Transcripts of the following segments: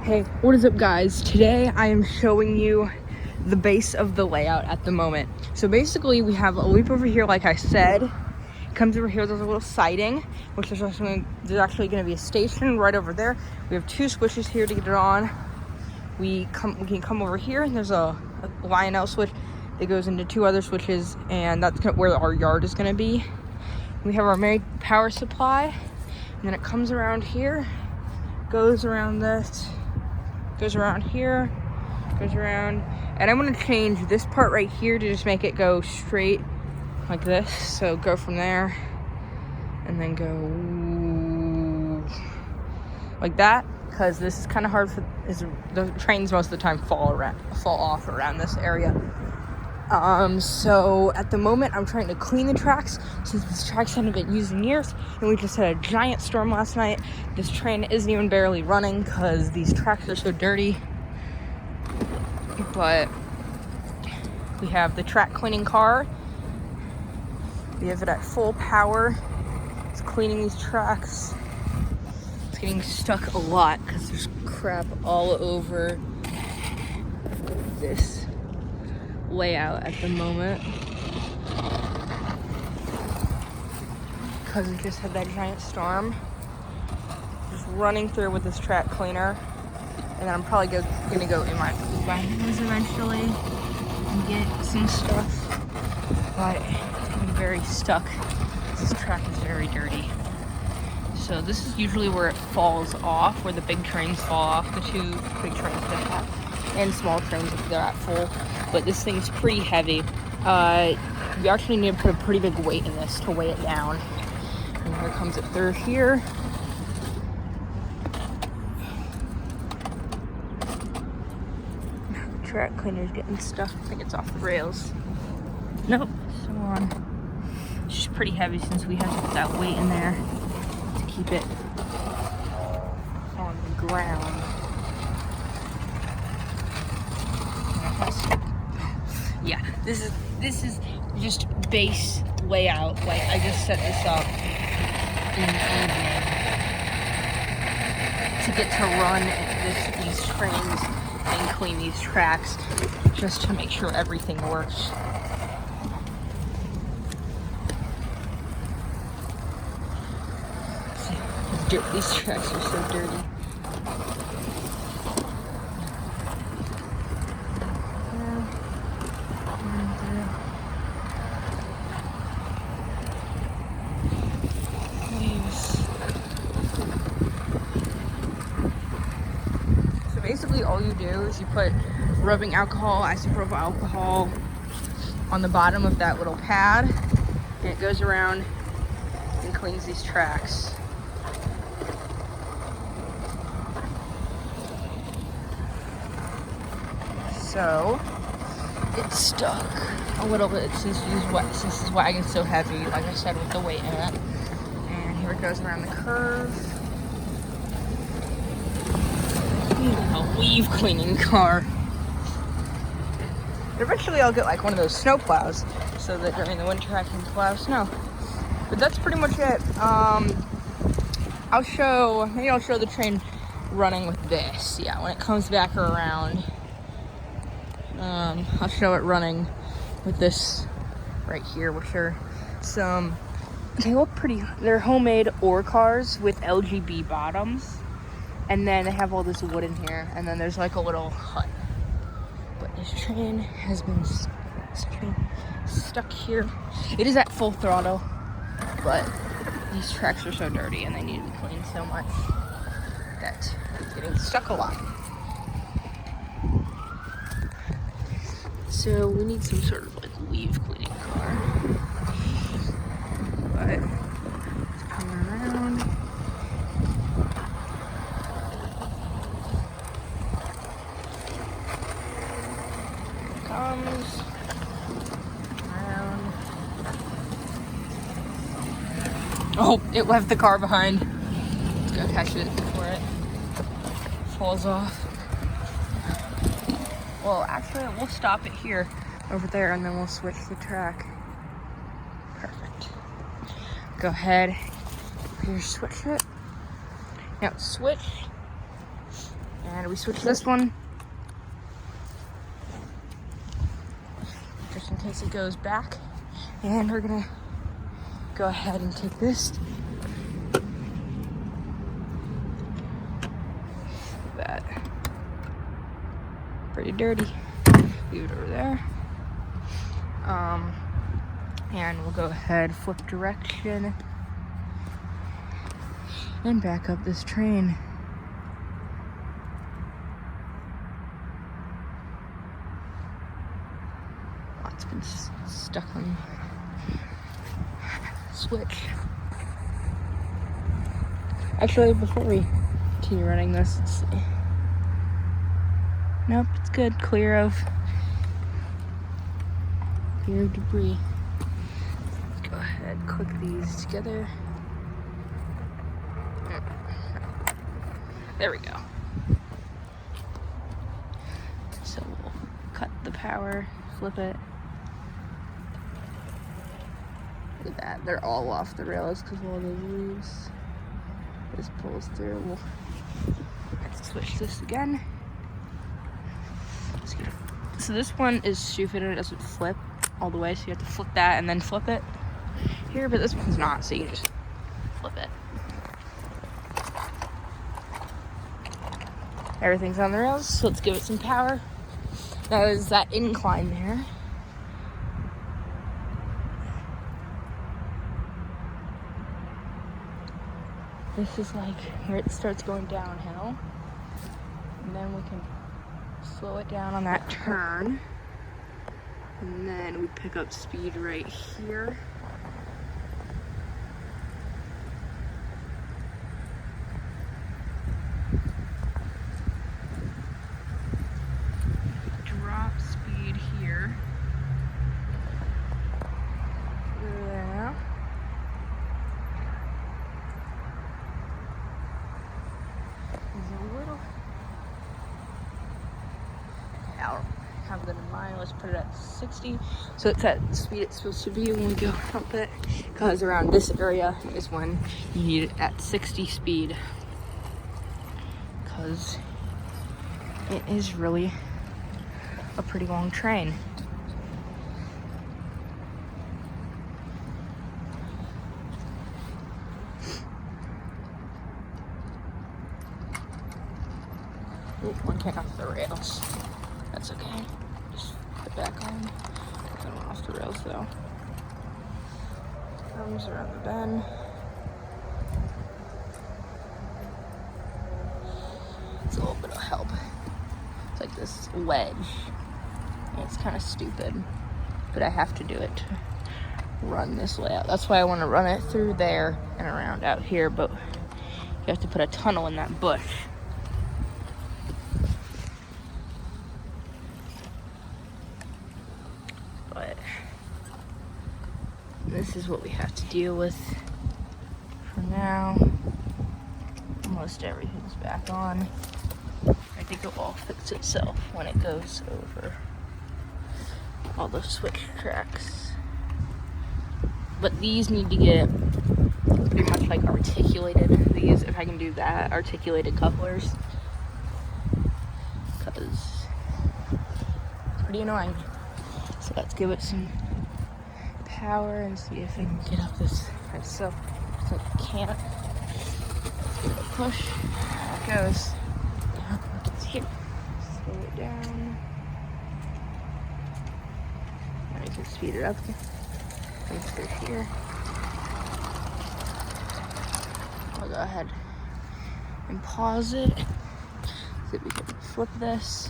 Hey, what is up guys? Today I am showing you the base of the layout at the moment. So basically we have a loop over here, like I said. It comes over here, there's a little siding, which there's actually going to be a station right over there. We have two switches here to get it on. We can come over here and there's a Lionel switch that goes into two other switches, and that's where our yard is going to be. We have our main power supply, and then it comes around here, goes around this, goes around here, goes around, and I'm going to change this part right here to just make it go straight like this. So go from there and then go like that, because this is kind of hard for the trains most of the time fall off around this area. So at the moment I'm trying to clean the tracks, since these tracks haven't been used in years, and we just had a giant storm last night. This train isn't even barely running because these tracks are so dirty. But we have the track cleaning car. We have it at full power. It's cleaning these tracks. It's getting stuck a lot because there's crap all over this layout at the moment, because we just had that giant storm. Just running through with this track cleaner, and then I'm probably gonna go in my wagons eventually and get some stuff, but it's getting very stuck. This track is very dirty. So this is usually where it falls off, where the big trains fall off, the two big trains that have, and small trains if they're at full. But this thing's pretty heavy. You actually need to put a pretty big weight in this to weigh it down. And here comes it through here. The track cleaner's getting stuck. I think it's off the rails. Nope, still on. It's just pretty heavy since we have to put that weight in there to keep it on the ground. Yeah, this is just base layout. Like, I just set this up in the evening to get to run these trains and clean these tracks, just to make sure everything works. See, these tracks are so dirty. Basically all you do is you put rubbing alcohol, isopropyl alcohol on the bottom of that little pad, and it goes around and cleans these tracks. So it's stuck a little bit since this wagon's so heavy, like I said, with the weight in it. And here it goes around the curve. A weave cleaning car. Eventually I'll get like one of those snow plows so that during the winter I can plow snow. But that's pretty much it. Maybe I'll show the train running with this. Yeah, when it comes back around, I'll show it running with this right here, which are they look pretty, they're homemade ore cars with LGB bottoms. And then they have all this wood in here, and then there's like a little hut. But this train has been stuck here. It is at full throttle, but these tracks are so dirty and they need to be cleaned so much that it's getting stuck a lot. So we need some sort of like weave cleaning car. But it's coming around. Comes around. Oh, it left the car behind. Let's go catch it before it falls off. Well, actually, we'll stop it here, over there, and then we'll switch the track. Perfect. Go ahead. Here, switch it. Now switch. And we switch this one, just in case it goes back. And we're gonna go ahead and take this. That pretty dirty. Leave it over there. And we'll go ahead, flip direction, and back up this train. Oh, it's been stuck on the switch. Actually, before we continue running this, let's see. Nope, it's good. Clear of debris. Let's go ahead, click these together. There we go. So we'll cut the power, flip it. Look at that, they're all off the rails because of all those leaves. This pulls through. We'll switch this again. So this one is stupid and it doesn't flip all the way, so you have to flip that and then flip it here, but this one's not, so you just flip it. Everything's on the rails, so let's give it some power. Now there's that incline there. This is like where it starts going downhill. And then we can slow it down on that turn. And then we pick up speed right here. Drop speed here. Yeah. There's a little. I'll have that in mind. Let's put it at 60. So it's at the speed it's supposed to be when we go up it. Because around this area is when you need it at 60 speed. Because it is really a pretty long train. Ooh, one came off the rails. That's okay. Just put it back on. That went off the rails though. Comes around the bend. It's a little bit of help. It's like this wedge. And it's kind of stupid, but I have to do it to run this layout. That's why I want to run it through there and around out here, but you have to put a tunnel in that bush. But this is what we have to deal with for now. Almost everything's back on. I think it will all fix itself when it goes over all the switch tracks. But these need to get pretty much like articulated. These, if I can do that, articulated couplers. Because it's pretty annoying. So let's give it some power and see if I can get up this. So I can't. Give it a push. There it goes. It's here. Slow it down. Now you can speed it up. Come through here. I'll go ahead and pause it. So we can flip this.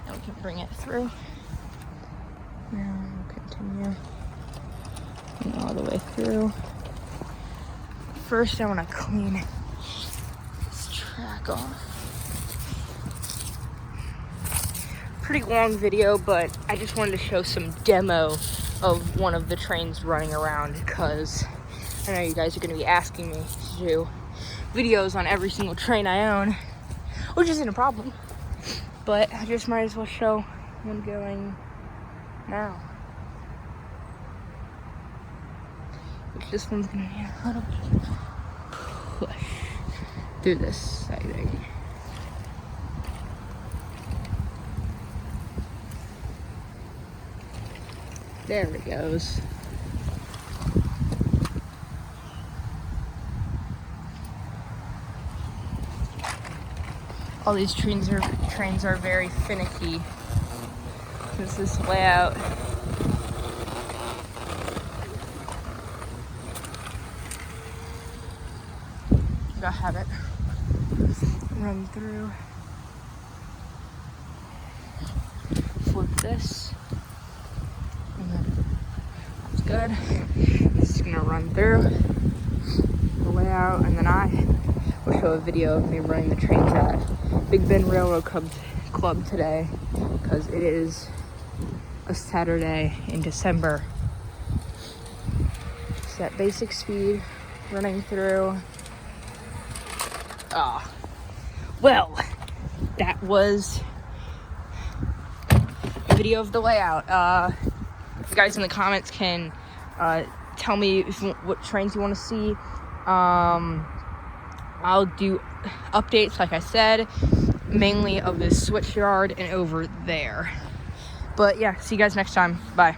And we can bring it through. Now we'll continue all the way through. First, I want to clean this track off. Pretty long video, but I just wanted to show some demo of one of the trains running around because I know you guys are going to be asking me to do videos on every single train I own, which isn't a problem, but I just might as well show one going now. Which this one's going to need a little bit of push through this siding. There it goes. All these trains are very finicky. This is layout. Gotta have it run through. Flip this. And then that's good. This is gonna run through the layout, and then I will show a video of me running the trains at Big Bend Railroad Club today, because it is a Saturday in December. It's at basic speed, running through. Well, that was a video of the layout. You guys in the comments can tell me what trains you want to see. I'll do updates, like I said, mainly of this switch yard and over there. But yeah, see you guys next time. Bye.